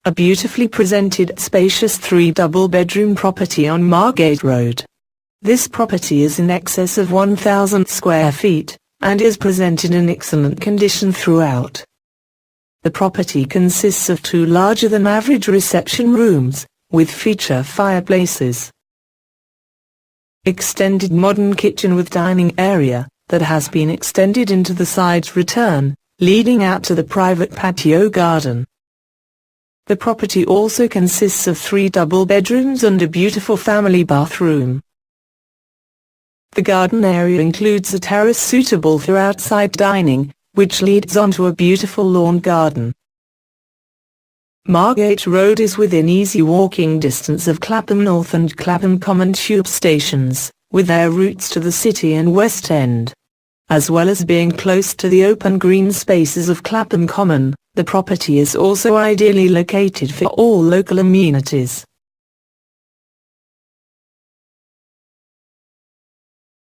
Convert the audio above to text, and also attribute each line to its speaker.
Speaker 1: a beautifully presented spacious 3 double-bedroom property on Margate Road. This property is in excess of 1,000 square feet, and is presented in excellent condition throughout. The property consists of 2 larger-than-average reception rooms, with feature fireplaces. Extended modern kitchen with dining area, that has been extended into the sides return, leading out to the private patio garden. The property also consists of 3 double bedrooms and a beautiful family bathroom. The garden area includes a terrace suitable for outside dining, which leads onto a beautiful lawn garden. Margate Road is within easy walking distance of Clapham North and Clapham Common tube stations, with their routes to the City and West End. As well as being close to the open green spaces of Clapham Common, the property is also ideally located for all local amenities.